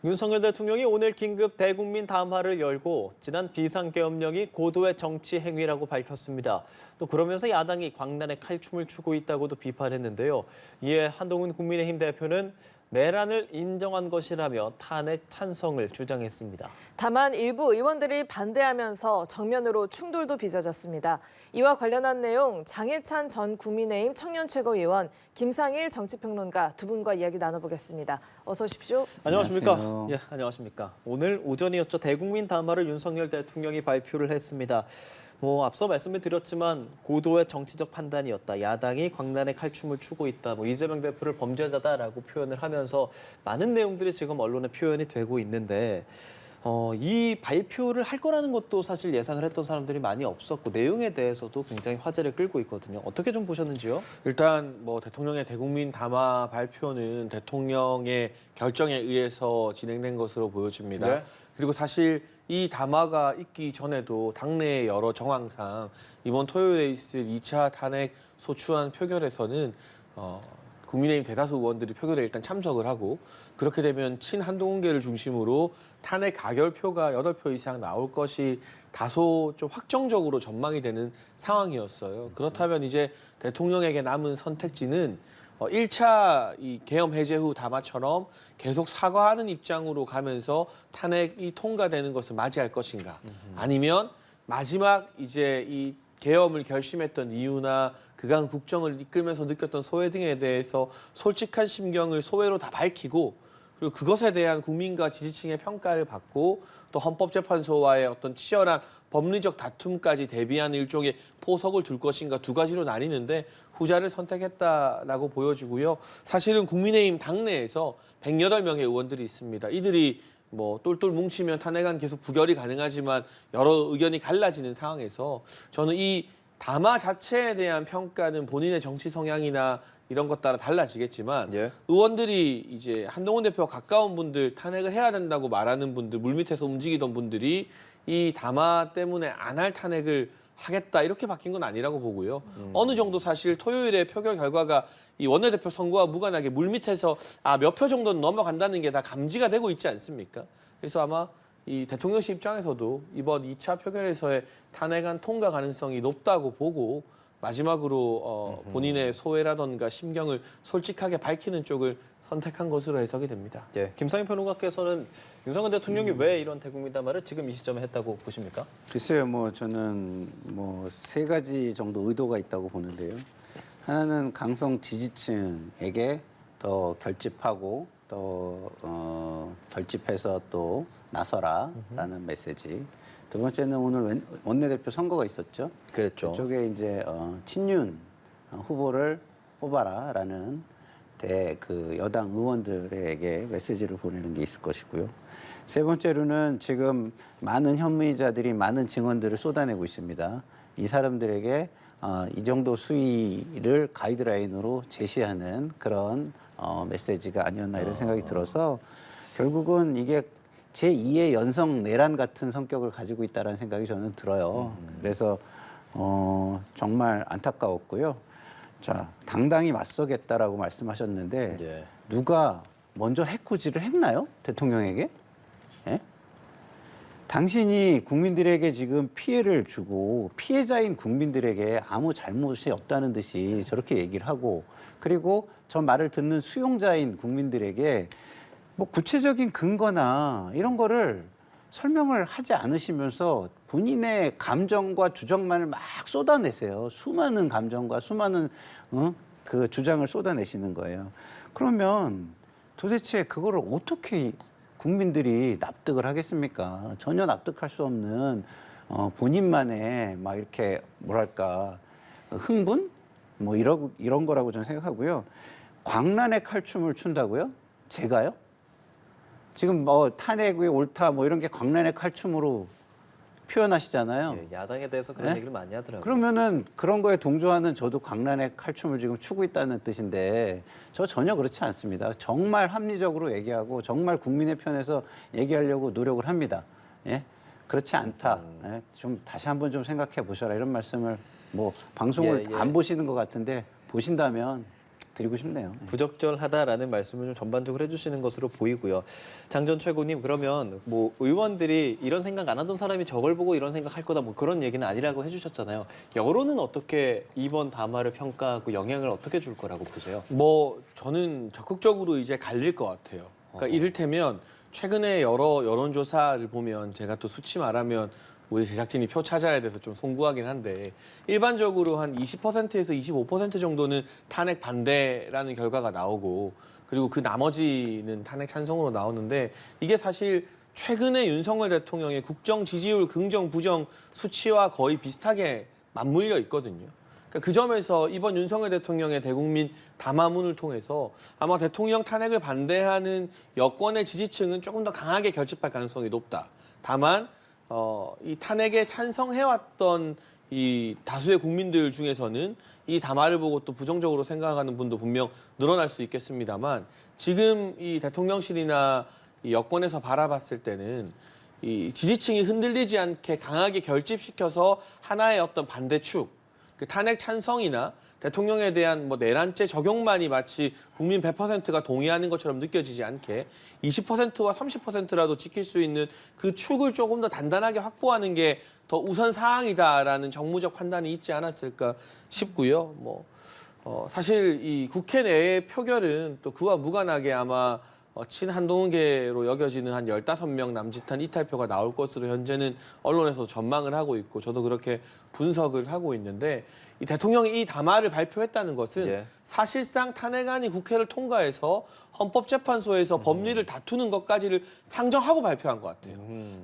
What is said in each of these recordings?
윤석열 대통령이 오늘 긴급 대국민 담화를 열고 지난 비상계엄령이 고도의 정치 행위라고 밝혔습니다. 또 그러면서 야당이 광란의 칼춤을 추고 있다고도 비판했는데요. 이에 한동훈 국민의힘 대표는 내란을 인정한 것이라며 탄핵 찬성을 주장했습니다. 다만 일부 의원들이 반대하면서 정면으로 충돌도 빚어졌습니다. 이와 관련한 내용 장해찬 전 국민의힘 청년최고위원, 김상일 정치평론가 두 분과 이야기 나눠보겠습니다. 어서 오십시오. 안녕하십니까? 안녕하세요. 예, 안녕하십니까? 오늘 오전이었죠. 대국민 담화를 윤석열 대통령이 발표를 했습니다. 앞서 말씀을 드렸지만 고도의 정치적 판단이었다. 야당이 광란의 칼춤을 추고 있다. 이재명 대표를 범죄자다라고 표현을 하면서 많은 내용들이 지금 언론에 표현이 되고 있는데 이 발표를 할 거라는 것도 사실 예상을 했던 사람들이 많이 없었고 내용에 대해서도 굉장히 화제를 끌고 있거든요. 어떻게 좀 보셨는지요? 일단 대통령의 대국민 담화 발표는 대통령의 결정에 의해서 진행된 것으로 보여집니다. 네. 그리고 사실 이 담화가 있기 전에도 당내의 여러 정황상 이번 토요일에 있을 2차 탄핵 소추안 표결에서는 국민의힘 대다수 의원들이 표결에 일단 참석을 하고 그렇게 되면 친한동훈계를 중심으로 탄핵 가결표가 8표 이상 나올 것이 다소 좀 확정적으로 전망이 되는 상황이었어요. 그렇다면 이제 대통령에게 남은 선택지는 1차 이 계엄 해제 후 담화처럼 계속 사과하는 입장으로 가면서 탄핵이 통과되는 것을 맞이할 것인가, 아니면 마지막 이제 이 계엄을 결심했던 이유나 그간 국정을 이끌면서 느꼈던 소외 등에 대해서 솔직한 심경을 소외로 다 밝히고 그리고 그것에 대한 국민과 지지층의 평가를 받고 또 헌법재판소와의 어떤 치열한 법리적 다툼까지 대비하는 일종의 포석을 둘 것인가 두 가지로 나뉘는데 후자를 선택했다라고 보여지고요. 사실은 국민의힘 당내에서 108명의 의원들이 있습니다. 이들이 똘똘 뭉치면 탄핵안 계속 부결이 가능하지만 여러 의견이 갈라지는 상황에서 저는 이 담화 자체에 대한 평가는 본인의 정치 성향이나 이런 것 따라 달라지겠지만 예. 의원들이 이제 한동훈 대표와 가까운 분들, 탄핵을 해야 된다고 말하는 분들, 물밑에서 움직이던 분들이 이 담화 때문에 안 할 탄핵을 하겠다 이렇게 바뀐 건 아니라고 보고요. 어느 정도 사실 토요일에 표결 결과가 이 원내대표 선거와 무관하게 물밑에서 몇 표 정도는 넘어간다는 게 다 감지가 되고 있지 않습니까? 그래서 아마 이 대통령실 입장에서도 이번 2차 표결에서의 탄핵안 통과 가능성이 높다고 보고 마지막으로 본인의 소회라던가 심경을 솔직하게 밝히는 쪽을 선택한 것으로 해석이 됩니다. 예, 김상일 평론가께서는 윤석열 대통령이 왜 이런 대국민 담화를 지금 이 시점에 했다고 보십니까? 글쎄요, 저는 세 가지 정도 의도가 있다고 보는데요. 하나는 강성 지지층에게 더 결집하고 또 결집해서 또 나서라라는 메시지. 두 번째는 오늘 원내대표 선거가 있었죠. 그랬죠. 그쪽에 이제 친윤 후보를 뽑아라라는 그 여당 의원들에게 메시지를 보내는 게 있을 것이고요. 세 번째로는 지금 많은 혐의자들이 많은 증언들을 쏟아내고 있습니다. 이 사람들에게 이 정도 수위를 가이드라인으로 제시하는 그런 메시지가 아니었나 이런 생각이 들어서 결국은 이게 제2의 연성 내란 같은 성격을 가지고 있다는 생각이 저는 들어요. 그래서 정말 안타까웠고요. 자, 당당히 맞서겠다라고 말씀하셨는데 예. 누가 먼저 해코지를 했나요? 대통령에게? 예? 당신이 국민들에게 지금 피해를 주고 피해자인 국민들에게 아무 잘못이 없다는 듯이 저렇게 얘기를 하고 그리고 저 말을 듣는 수용자인 국민들에게 구체적인 근거나 이런 거를 설명을 하지 않으시면서 본인의 감정과 주장만을 막 쏟아내세요. 수많은 감정과 수많은 그 주장을 쏟아내시는 거예요. 그러면 도대체 그거를 어떻게 국민들이 납득을 하겠습니까? 전혀 납득할 수 없는 본인만의 막 이렇게 뭐랄까 흥분? 이런 거라고 저는 생각하고요. 광란의 칼춤을 춘다고요? 제가요? 지금 탄핵이 옳다 이런 게 광란의 칼춤으로 표현하시잖아요. 예, 야당에 대해서 그런 네? 얘기를 많이 하더라고요. 그러면은 그런 거에 동조하는 저도 광란의 칼춤을 지금 추고 있다는 뜻인데 저 전혀 그렇지 않습니다. 정말 합리적으로 얘기하고 정말 국민의 편에서 얘기하려고 노력을 합니다. 예? 그렇지 않다. 예? 좀 다시 한번 좀 생각해 보셔라 이런 말씀을 방송을 예, 예. 안 보시는 것 같은데 보신다면 드리고 싶네요. 부적절하다라는 말씀을 좀 전반적으로 해주시는 것으로 보이고요. 장 전 최고님, 그러면 뭐 의원들이 이런 생각 안 하던 사람이 저걸 보고 이런 생각할 거다 뭐 그런 얘기는 아니라고 해주셨잖아요. 여론은 어떻게 이번 담화를 평가하고 영향을 어떻게 줄 거라고 보세요? 뭐 저는 적극적으로 이제 갈릴 것 같아요. 그러니까 이를테면 최근에 여러 여론조사를 보면 제가 또 수치 말하면 우리 제작진이 표 찾아야 돼서 좀 송구하긴 한데 일반적으로 한 20%에서 25% 정도는 탄핵 반대라는 결과가 나오고 그리고 그 나머지는 탄핵 찬성으로 나오는데 이게 사실 최근에 윤석열 대통령의 국정 지지율 긍정 부정 수치와 거의 비슷하게 맞물려 있거든요. 그러니까 그 점에서 이번 윤석열 대통령의 대국민 담화문을 통해서 아마 대통령 탄핵을 반대하는 여권의 지지층은 조금 더 강하게 결집할 가능성이 높다. 다만 이 탄핵에 찬성해왔던 이 다수의 국민들 중에서는 이 담화를 보고 또 부정적으로 생각하는 분도 분명 늘어날 수 있겠습니다만 지금 이 대통령실이나 이 여권에서 바라봤을 때는 이 지지층이 흔들리지 않게 강하게 결집시켜서 하나의 어떤 반대축, 그 탄핵 찬성이나 대통령에 대한 뭐 내란죄 적용만이 마치 국민 100%가 동의하는 것처럼 느껴지지 않게 20%와 30%라도 지킬 수 있는 그 축을 조금 더 단단하게 확보하는 게 더 우선 사항이다라는 정무적 판단이 있지 않았을까 싶고요. 사실 이 국회 내의 표결은 또 그와 무관하게 아마 친한동훈계로 여겨지는 한 15명 남짓한 이탈표가 나올 것으로 현재는 언론에서 전망을 하고 있고 저도 그렇게 분석을 하고 있는데 이 대통령이 이 담화를 발표했다는 것은 예. 사실상 탄핵안이 국회를 통과해서 헌법재판소에서 법리를 다투는 것까지를 상정하고 발표한 것 같아요.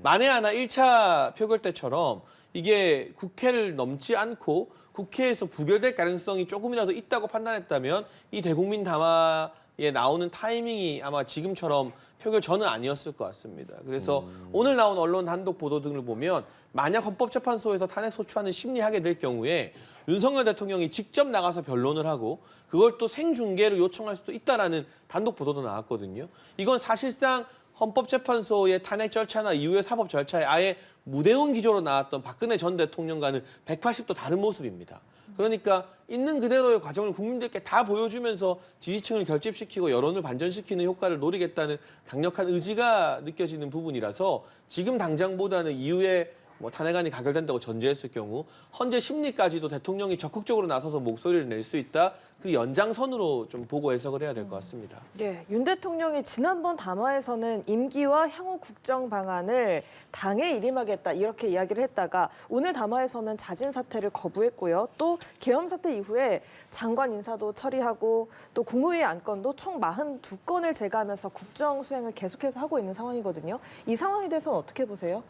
만에 하나 1차 표결 때처럼 이게 국회를 넘지 않고 국회에서 부결될 가능성이 조금이라도 있다고 판단했다면 이 대국민 담화에 나오는 타이밍이 아마 지금처럼 표결 전은 아니었을 것 같습니다. 그래서 오늘 나온 언론 단독 보도 등을 보면 만약 헌법재판소에서 탄핵 소추안을 심리하게 될 경우에 윤석열 대통령이 직접 나가서 변론을 하고 그걸 또 생중계로 요청할 수도 있다라는 단독 보도도 나왔거든요. 이건 사실상 헌법재판소의 탄핵 절차나 이후의 사법 절차에 아예 무대응 기조로 나왔던 박근혜 전 대통령과는 180도 다른 모습입니다. 그러니까 있는 그대로의 과정을 국민들께 다 보여주면서 지지층을 결집시키고 여론을 반전시키는 효과를 노리겠다는 강력한 의지가 느껴지는 부분이라서 지금 당장보다는 이후에 뭐 탄핵안이 가결된다고 전제했을 경우 헌재 심리까지도 대통령이 적극적으로 나서서 목소리를 낼 수 있다. 그 연장선으로 좀 보고 해석을 해야 될 것 같습니다. 예, 윤 대통령이 지난번 담화에서는 임기와 향후 국정 방안을 당에 일임하겠다 이렇게 이야기를 했다가 오늘 담화에서는 자진 사퇴를 거부했고요. 또 계엄 사태 이후에 장관 인사도 처리하고 또 국무회의 안건도 총 42건을 제거하면서 국정 수행을 계속해서 하고 있는 상황이거든요. 이 상황에 대해서는 어떻게 보세요?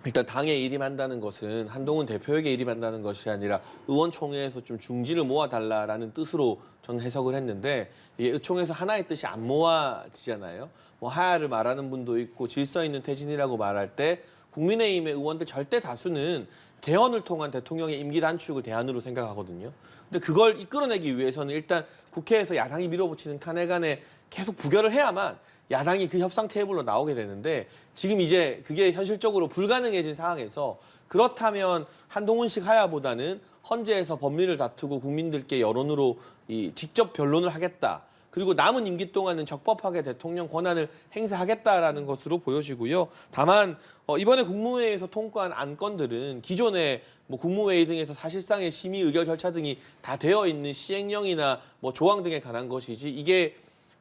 일단 당에 일임한다는 것은 한동훈 대표에게 일임한다는 것이 아니라 의원총회에서 좀 중지를 모아달라라는 뜻으로 저는 해석을 했는데 이게 의총에서 하나의 뜻이 안 모아지잖아요. 뭐 하야를 말하는 분도 있고 질서 있는 퇴진이라고 말할 때 국민의힘의 의원들 절대 다수는 개헌을 통한 대통령의 임기 단축을 대안으로 생각하거든요. 근데 그걸 이끌어내기 위해서는 일단 국회에서 야당이 밀어붙이는 탄핵안에 계속 부결을 해야만 야당이 그 협상 테이블로 나오게 되는데 지금 이제 그게 현실적으로 불가능해진 상황에서 그렇다면 한동훈식 하야보다는 헌재에서 법리를 다투고 국민들께 여론으로 직접 변론을 하겠다. 그리고 남은 임기 동안은 적법하게 대통령 권한을 행사하겠다라는 것으로 보여지고요. 다만 이번에 국무회의에서 통과한 안건들은 기존에 뭐 국무회의 등에서 사실상의 심의 의결 절차 등이 다 되어 있는 시행령이나 뭐 조항 등에 관한 것이지 이게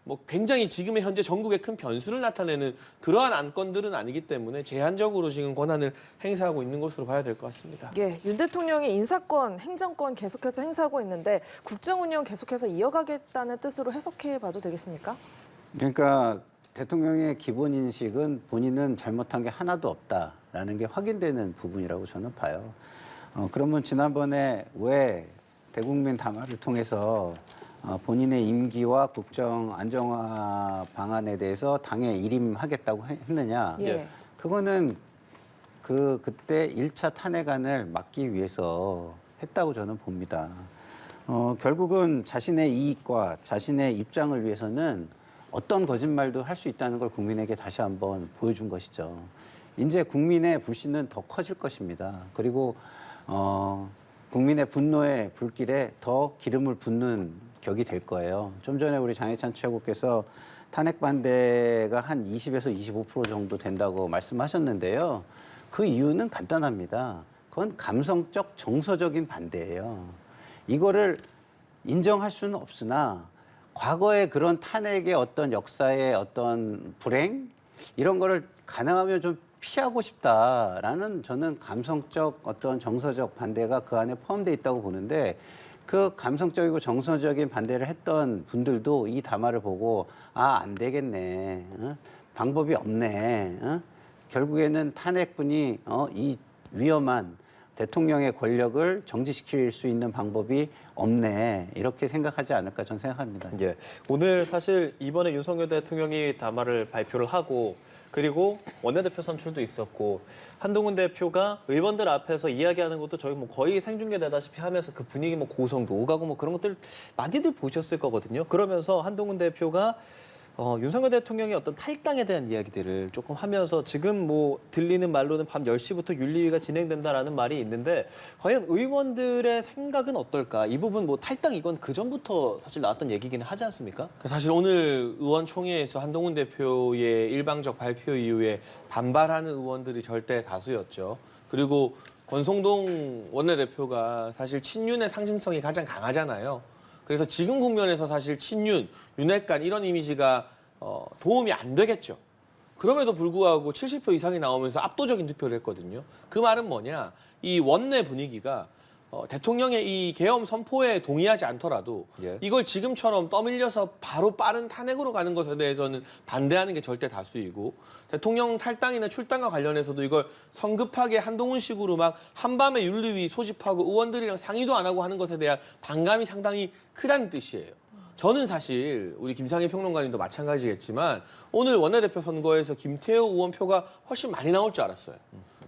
뭐 굉장히 지금의 현재 전국에 큰 변수를 나타내는 그러한 안건들은 아니기 때문에 제한적으로 지금 권한을 행사하고 있는 것으로 봐야 될 것 같습니다. 예, 윤 대통령이 인사권, 행정권 계속해서 행사하고 있는데 국정 운영 계속해서 이어가겠다는 뜻으로 해석해봐도 되겠습니까? 그러니까 대통령의 기본 인식은 본인은 잘못한 게 하나도 없다라는 게 확인되는 부분이라고 저는 봐요. 그러면 지난번에 왜 대국민 담화를 통해서 본인의 임기와 국정 안정화 방안에 대해서 당에 일임하겠다고 했느냐? 예. 그거는 그때 1차 탄핵안을 막기 위해서 했다고 저는 봅니다. 결국은 자신의 이익과 자신의 입장을 위해서는 어떤 거짓말도 할 수 있다는 걸 국민에게 다시 한번 보여준 것이죠. 이제 국민의 불신은 더 커질 것입니다. 그리고 국민의 분노의 불길에 더 기름을 붓는 격이 될 거예요. 좀 전에 우리 장해찬 최고께서 탄핵 반대가 한 20에서 25% 정도 된다고 말씀하셨는데요. 그 이유는 간단합니다. 그건 감성적, 정서적인 반대예요. 이거를 인정할 수는 없으나 과거의 그런 탄핵의 어떤 역사의 어떤 불행 이런 거를 가능하면 좀 피하고 싶다라는 저는 감성적 어떤 정서적 반대가 그 안에 포함되어 있다고 보는데 그 감성적이고 정서적인 반대를 했던 분들도 이 담화를 보고 안 되겠네. 방법이 없네. 결국에는 탄핵뿐이 이 위험한 대통령의 권력을 정지시킬 수 있는 방법이 없네. 이렇게 생각하지 않을까 저는 생각합니다. 예. 오늘 사실 이번에 윤석열 대통령이 담화를 발표를 하고 그리고 원내대표 선출도 있었고 한동훈 대표가 의원들 앞에서 이야기하는 것도 저희 뭐 거의 생중계되다시피 하면서 그 분위기 뭐 고성도 오가고 뭐 그런 것들 많이들 보셨을 거거든요. 그러면서 한동훈 대표가 윤석열 대통령의 어떤 탈당에 대한 이야기들을 조금 하면서 지금 뭐 들리는 말로는 밤 10시부터 윤리위가 진행된다라는 말이 있는데 과연 의원들의 생각은 어떨까? 이 부분 뭐 탈당 이건 그 전부터 사실 나왔던 얘기기는 하지 않습니까? 사실 오늘 의원총회에서 한동훈 대표의 일방적 발표 이후에 반발하는 의원들이 절대 다수였죠. 그리고 권성동 원내대표가 사실 친윤의 상징성이 가장 강하잖아요. 그래서 지금 국면에서 사실 친윤, 윤핵관 이런 이미지가 도움이 안 되겠죠. 그럼에도 불구하고 70표 이상이 나오면서 압도적인 투표를 했거든요. 그 말은 뭐냐? 이 원내 분위기가 대통령의 이 계엄 선포에 동의하지 않더라도 예. 이걸 지금처럼 떠밀려서 바로 빠른 탄핵으로 가는 것에 대해서는 반대하는 게 절대 다수이고 대통령 탈당이나 출당과 관련해서도 이걸 성급하게 한동훈식으로 막 한밤에 윤리위 소집하고 의원들이랑 상의도 안 하고 하는 것에 대한 반감이 상당히 크다는 뜻이에요. 저는 사실 우리 김상희 평론가님도 마찬가지겠지만 오늘 원내대표 선거에서 김태호 의원 표가 훨씬 많이 나올 줄 알았어요.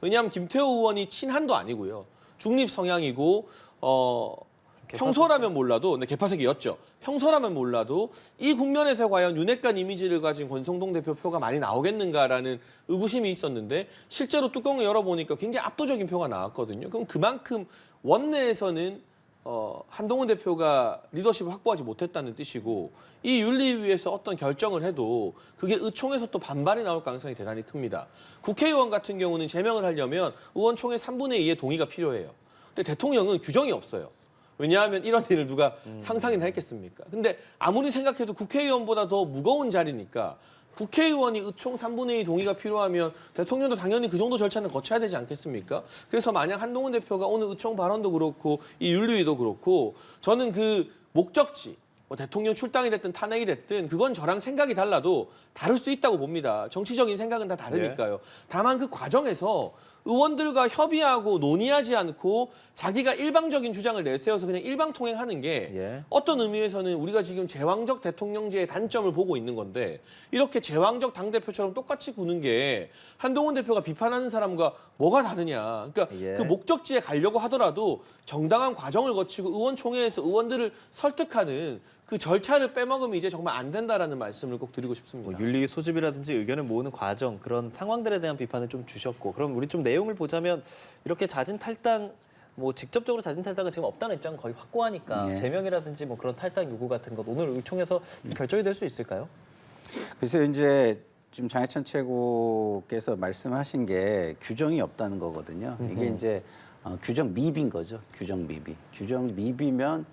왜냐하면 김태호 의원이 친한도 아니고요. 중립 성향이고 평소라면 몰라도 개파색이었죠. 평소라면 몰라도 이 국면에서 과연 윤핵관 이미지를 가진 권성동 대표 표가 많이 나오겠는가라는 의구심이 있었는데 실제로 뚜껑을 열어보니까 굉장히 압도적인 표가 나왔거든요. 그럼 그만큼 원내에서는 한동훈 대표가 리더십을 확보하지 못했다는 뜻이고 이 윤리위에서 어떤 결정을 해도 그게 의총에서 또 반발이 나올 가능성이 대단히 큽니다. 국회의원 같은 경우는 제명을 하려면 의원총회 3분의 2의 동의가 필요해요. 근데 대통령은 규정이 없어요. 왜냐하면 이런 일을 누가 상상이나 했겠습니까? 근데 아무리 생각해도 국회의원보다 더 무거운 자리니까 국회의원이 의총 3분의 2 동의가 필요하면 대통령도 당연히 그 정도 절차는 거쳐야 되지 않겠습니까? 그래서 만약 한동훈 대표가 오늘 의총 발언도 그렇고 이 윤리위도 그렇고 저는 그 목적지 뭐 대통령 출당이 됐든 탄핵이 됐든 그건 저랑 생각이 달라도 다를 수 있다고 봅니다. 정치적인 생각은 다 다르니까요. 다만 그 과정에서 의원들과 협의하고 논의하지 않고 자기가 일방적인 주장을 내세워서 그냥 일방통행하는 게 어떤 의미에서는 우리가 지금 제왕적 대통령제의 단점을 보고 있는 건데 이렇게 제왕적 당대표처럼 똑같이 구는 게 한동훈 대표가 비판하는 사람과 뭐가 다르냐. 그러니까 그 목적지에 가려고 하더라도 정당한 과정을 거치고 의원총회에서 의원들을 설득하는 그 절차를 빼먹으면 이제 정말 안 된다라는 말씀을 꼭 드리고 싶습니다. 뭐 윤리 소집이라든지 의견을 모으는 과정 그런 상황들에 대한 비판을 좀 주셨고 그럼 우리 좀 내용을 보자면 이렇게 자진 탈당 뭐 직접적으로 자진 탈당은 지금 없다는 입장은 거의 확고하니까 제명이라든지 뭐 그런 탈당 요구 같은 것 오늘 의총에서 결정이 될 수 있을까요? 그래서 이제 지금 장해찬 최고께서 말씀하신 게 규정이 없다는 거거든요. 이게 이제 규정 미비인 거죠. 규정 미비. 규정 미비면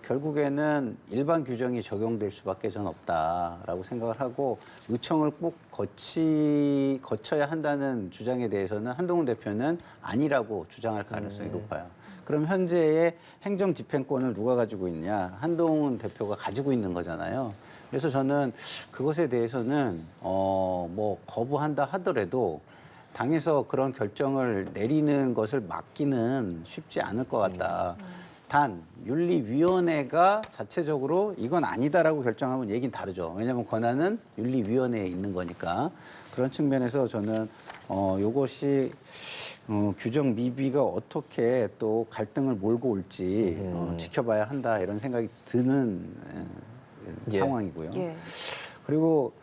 결국에는 일반 규정이 적용될 수밖에 전 없다라고 생각을 하고 의총을 꼭 거쳐야 한다는 주장에 대해서는 한동훈 대표는 아니라고 주장할 가능성이 높아요. 그럼 현재의 행정 집행권을 누가 가지고 있냐? 한동훈 대표가 가지고 있는 거잖아요. 그래서 저는 그것에 대해서는 뭐 거부한다 하더라도 당에서 그런 결정을 내리는 것을 막기는 쉽지 않을 것 같다. 단 윤리위원회가 자체적으로 이건 아니다라고 결정하면 얘기는 다르죠. 왜냐하면 권한은 윤리위원회에 있는 거니까 그런 측면에서 저는 이것이 규정 미비가 어떻게 또 갈등을 몰고 올지 지켜봐야 한다 이런 생각이 드는 상황이고요. 그리고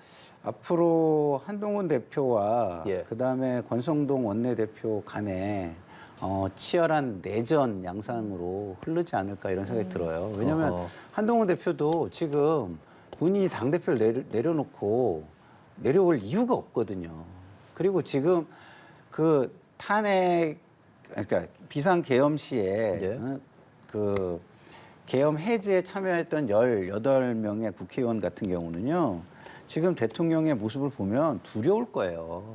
앞으로 한동훈 대표와 그다음에 권성동 원내대표 간에 치열한 내전 양상으로 흐르지 않을까 이런 생각이 들어요. 왜냐하면 어허. 한동훈 대표도 지금 본인이 당대표를 내려놓고 내려올 이유가 없거든요. 그리고 지금 그 탄핵, 그러니까 비상계엄 시에 예. 그 계엄 해제에 참여했던 18명의 국회의원 같은 경우는요. 지금 대통령의 모습을 보면 두려울 거예요.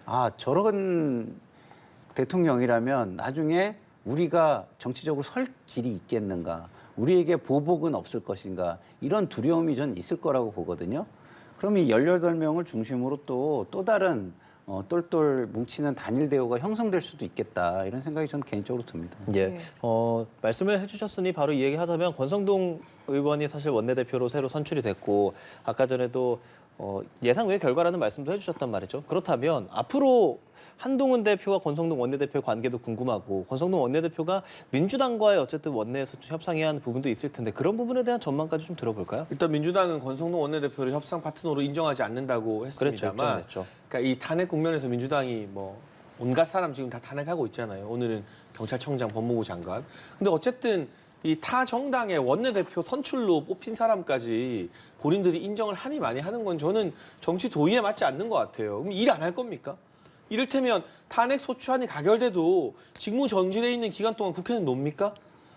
아, 저런 대통령이라면 나중에 우리가 정치적으로 설 길이 있겠는가? 우리에게 보복은 없을 것인가? 이런 두려움이 전 있을 거라고 보거든요. 그럼 이 18명을 중심으로 또 다른 똘똘 뭉치는 단일 대우가 형성될 수도 있겠다. 이런 생각이 저는 개인적으로 듭니다. 예. 네. 말씀을 해주셨으니 바로 이 얘기 하자면 권성동 의원이 사실 원내대표로 새로 선출이 됐고 아까 전에도 예상 외의 결과라는 말씀도 해주셨단 말이죠. 그렇다면 앞으로 한동훈 대표와 권성동 원내대표의 관계도 궁금하고 권성동 원내대표가 민주당과의 어쨌든 원내에서 좀 협상해야 하는 부분도 있을 텐데 그런 부분에 대한 전망까지 좀 들어볼까요? 일단 민주당은 권성동 원내대표를 협상 파트너로 인정하지 않는다고 그랬죠. 했습니다만 입장냈죠. 그러니까 이 탄핵 국면에서 민주당이 뭐 온갖 사람 지금 다 탄핵하고 있잖아요. 오늘은 경찰청장, 법무부 장관. 근데 어쨌든 이 타 정당의 원내대표 선출로 뽑힌 사람까지 본인들이 인정을 하니 많이 하는 건 저는 정치 도의에 맞지 않는 것 같아요. 그럼 일 안 할 겁니까? 이를테면 탄핵 소추안이 가결돼도 직무 정지돼 있는 기간 동안 국회는 놉니까?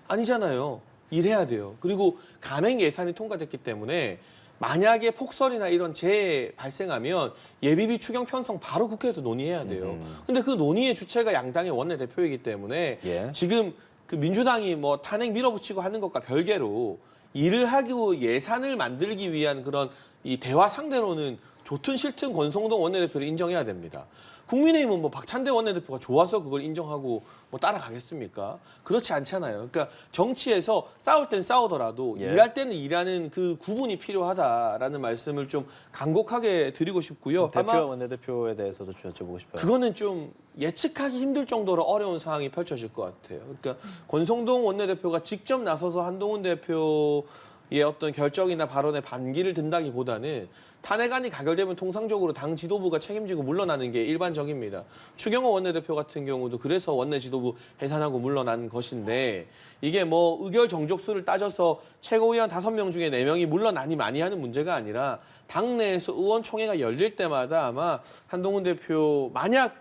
아니잖아요. 일해야 돼요. 그리고 감행 예산이 통과됐기 때문에 만약에 폭설이나 이런 재해 발생하면 예비비 추경 편성 바로 국회에서 논의해야 돼요. 근데 그 논의의 주체가 양당의 원내대표이기 때문에 예. 지금 그 민주당이 뭐 탄핵 밀어붙이고 하는 것과 별개로 일을 하고 예산을 만들기 위한 그런 이 대화 상대로는 좋든 싫든 권성동 원내대표를 인정해야 됩니다. 국민의힘은 뭐 박찬대 원내대표가 좋아서 그걸 인정하고 뭐 따라가겠습니까? 그렇지 않잖아요. 그러니까 정치에서 싸울 땐 싸우더라도 예. 일할 때는 일하는 그 구분이 필요하다라는 말씀을 좀 간곡하게 드리고 싶고요. 대표와 아마 원내대표에 대해서도 좀 여쭤보고 싶어요. 그거는 좀 예측하기 힘들 정도로 어려운 상황이 펼쳐질 것 같아요. 그러니까 권성동 원내대표가 직접 나서서 한동훈 대표의 어떤 결정이나 발언에 반기를 든다기보다는 탄핵안이 가결되면 통상적으로 당 지도부가 책임지고 물러나는 게 일반적입니다. 추경호 원내대표 같은 경우도 그래서 원내 지도부 해산하고 물러난 것인데 이게 뭐 의결 정족수를 따져서 최고위원 5명 중에 4명이 물러나니 많이 하는 문제가 아니라 당내에서 의원총회가 열릴 때마다 아마 한동훈 대표 만약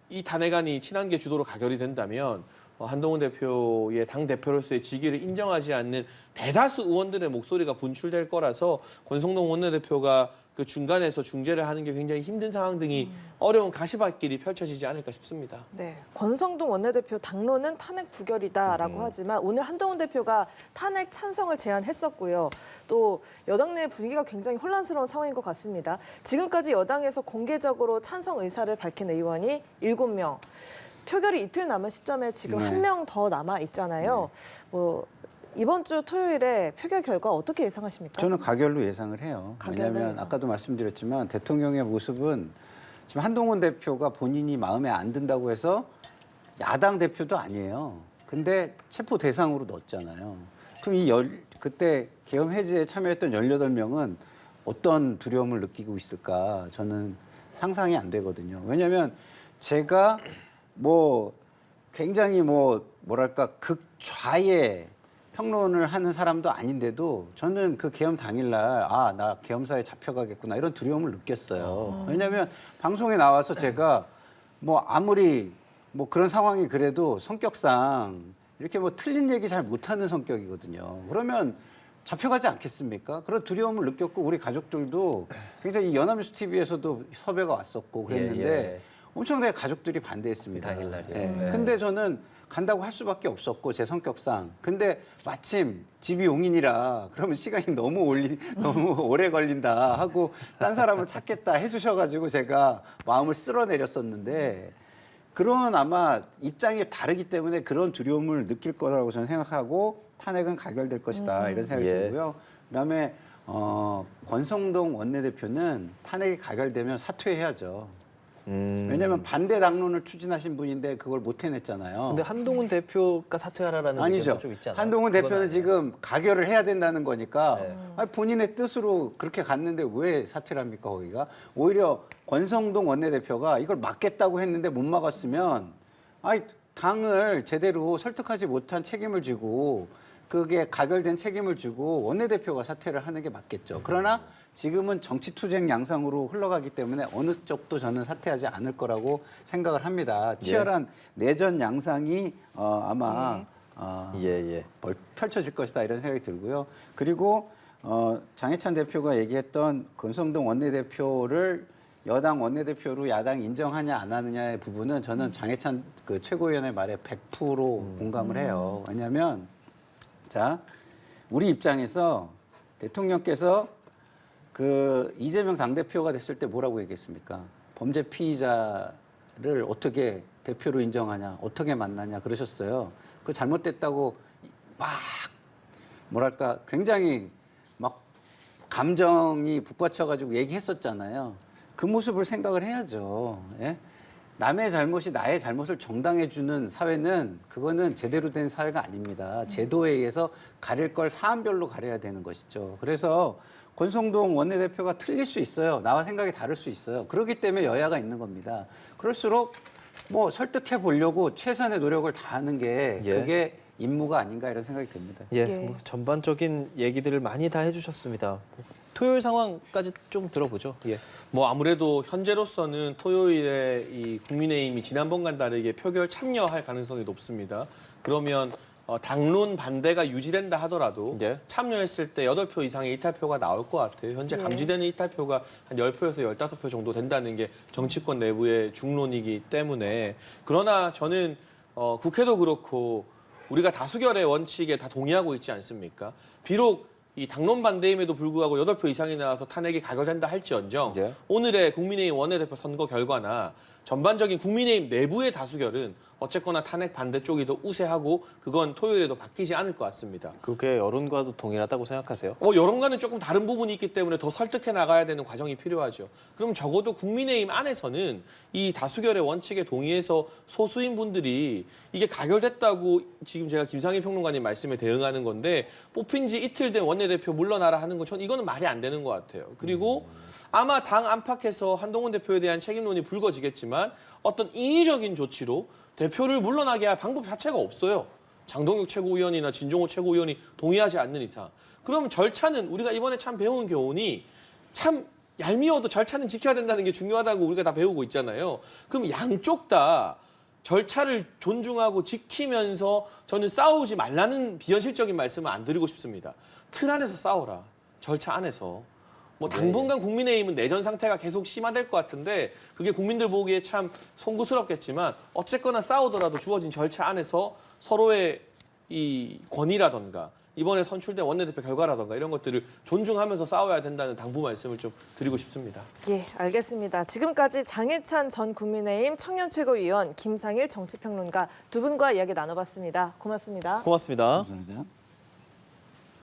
이 탄핵안이 친한계 주도로 가결이 된다면 한동훈 대표의 당 대표로서의 직위를 인정하지 않는 대다수 의원들의 목소리가 분출될 거라서 권성동 원내대표가 그 중간에서 중재를 하는 게 굉장히 힘든 상황 등이 어려운 가시밭길이 펼쳐지지 않을까 싶습니다. 네, 권성동 원내대표 당론은 탄핵 부결이다라고 하지만 오늘 한동훈 대표가 탄핵 찬성을 제안했었고요. 또 여당 내 분위기가 굉장히 혼란스러운 상황인 것 같습니다. 지금까지 여당에서 공개적으로 찬성 의사를 밝힌 의원이 7명. 표결이 이틀 남은 시점에 지금 네. 1명 더 남아 있잖아요. 뭐 이번 주 토요일에 표결 결과 어떻게 예상하십니까? 저는 가결로 예상을 해요. 가결로 왜냐하면 예상. 아까도 말씀드렸지만 대통령의 모습은 지금 한동훈 대표가 본인이 마음에 안 든다고 해서 야당 대표도 아니에요. 근데 체포 대상으로 넣었잖아요. 그럼 그때 계엄 해제에 참여했던 18명은 어떤 두려움을 느끼고 있을까? 저는 상상이 안 되거든요. 왜냐하면 제가 뭐 굉장히 뭐랄까 극좌의 평론을 하는 사람도 아닌데도 저는 그 계엄 당일날 나 계엄사에 잡혀가겠구나 이런 두려움을 느꼈어요. 왜냐하면 방송에 나와서 제가 뭐 아무리 뭐 그런 상황이 그래도 성격상 이렇게 뭐 틀린 얘기 잘 못하는 성격이거든요. 그러면 잡혀가지 않겠습니까? 그런 두려움을 느꼈고 우리 가족들도 굉장히 연합뉴스 TV에서도 섭외가 왔었고 그랬는데 예. 엄청나게 가족들이 반대했습니다. 당일날이요. 예. 네. 근데 저는 간다고 할 수밖에 없었고 제 성격상. 근데 마침 집이 용인이라 그러면 시간이 너무 오래 걸린다 하고 딴 사람을 찾겠다 해주셔가지고 제가 마음을 쓸어내렸었는데 그런 아마 입장이 다르기 때문에 그런 두려움을 느낄 거라고 저는 생각하고 탄핵은 가결될 것이다 이런 생각이 예. 들고요. 그다음에 권성동 원내대표는 탄핵이 가결되면 사퇴해야죠. 왜냐하면 반대 당론을 추진하신 분인데 그걸 못 해냈잖아요. 근데 한동훈 대표가 사퇴하라라는 아니죠. 의견도 좀 있잖아요. 한동훈 그건 대표는 아니에요. 지금 가결을 해야 된다는 거니까 네. 아니, 본인의 뜻으로 그렇게 갔는데 왜 사퇴를 합니까 거기가? 오히려 권성동 원내대표가 이걸 막겠다고 했는데 못 막았으면 아니 당을 제대로 설득하지 못한 책임을 지고 그게 가결된 책임을 지고 원내대표가 사퇴를 하는 게 맞겠죠. 그러나 지금은 정치투쟁 양상으로 흘러가기 때문에 어느 쪽도 저는 사퇴하지 않을 거라고 생각을 합니다. 치열한 내전 양상이 아마 펼쳐질 것이다 이런 생각이 들고요. 그리고 장해찬 대표가 얘기했던 권성동 원내대표를 여당 원내대표로 야당이 인정하냐 안 하느냐의 부분은 저는 장해찬 그 최고위원의 말에 100% 공감을 해요. 왜냐하면 자 우리 입장에서 대통령께서 그 이재명 당대표가 됐을 때 뭐라고 얘기했습니까? 범죄 피의자를 어떻게 대표로 인정하냐, 어떻게 만나냐 그러셨어요. 그 잘못됐다고 막 뭐랄까 굉장히 막 감정이 북받쳐가지고 얘기했었잖아요. 그 모습을 생각을 해야죠. 예? 남의 잘못이 나의 잘못을 정당해주는 사회는 그거는 제대로 된 사회가 아닙니다. 제도에 의해서 가릴 걸 사안별로 가려야 되는 것이죠. 그래서 권성동 원내대표가 틀릴 수 있어요. 나와 생각이 다를 수 있어요. 그렇기 때문에 여야가 있는 겁니다. 그럴수록 뭐 설득해 보려고 최선의 노력을 다하는 게 그게 임무가 아닌가 이런 생각이 듭니다. 뭐 전반적인 얘기들을 많이 다 해주셨습니다. 토요일 상황까지 좀 들어보죠. 뭐 아무래도 현재로서는 토요일에 이 국민의힘이 지난번과는 다르게 표결 참여할 가능성이 높습니다. 그러면 당론 반대가 유지된다 하더라도 참여했을 때 8표 이상의 이탈표가 나올 것 같아요. 현재 감지되는 이탈표가 한 10표에서 15표 정도 된다는 게 정치권 내부의 중론이기 때문에 그러나 저는 국회도 그렇고 우리가 다수결의 원칙에 다 동의하고 있지 않습니까? 비록 이 당론 반대임에도 불구하고 8표 이상이 나와서 탄핵이 가결된다 할지언정 오늘의 국민의힘 원내대표 선거 결과나 전반적인 국민의힘 내부의 다수결은 어쨌거나 탄핵 반대 쪽이 더 우세하고 그건 토요일에도 바뀌지 않을 것 같습니다. 그게 여론과도 동일하다고 생각하세요? 여론과는 조금 다른 부분이 있기 때문에 더 설득해 나가야 되는 과정이 필요하죠. 그럼 적어도 국민의힘 안에서는 이 다수결의 원칙에 동의해서 소수인 분들이 이게 가결됐다고 지금 제가 김상일 평론가님 말씀에 대응하는 건데 뽑힌 지 이틀 된 원내대표 물러나라 하는 건 전 이거는 말이 안 되는 것 같아요. 그리고 아마 당 안팎에서 한동훈 대표에 대한 책임론이 불거지겠지만 어떤 인위적인 조치로 대표를 물러나게 할 방법 자체가 없어요. 장동혁 최고위원이나 진종호 최고위원이 동의하지 않는 이상. 그럼 절차는 우리가 이번에 참 배운 교훈이 참 얄미워도 절차는 지켜야 된다는 게 중요하다고 우리가 다 배우고 있잖아요. 그럼 양쪽 다 절차를 존중하고 지키면서 저는 싸우지 말라는 비현실적인 말씀은 안 드리고 싶습니다. 틀 안에서 싸워라. 절차 안에서. 뭐 당분간 국민의힘은 내전 상태가 계속 심화될 것 같은데 그게 국민들 보기에 참 송구스럽겠지만 어쨌거나 싸우더라도 주어진 절차 안에서 서로의 이 권위라던가 이번에 선출된 원내대표 결과라던가 이런 것들을 존중하면서 싸워야 된다는 당부 말씀을 좀 드리고 싶습니다. 알겠습니다. 지금까지 장해찬 전 국민의힘 청년최고위원, 김상일 정치평론가 두 분과 이야기 나눠봤습니다. 고맙습니다. 고맙습니다. 감사합니다.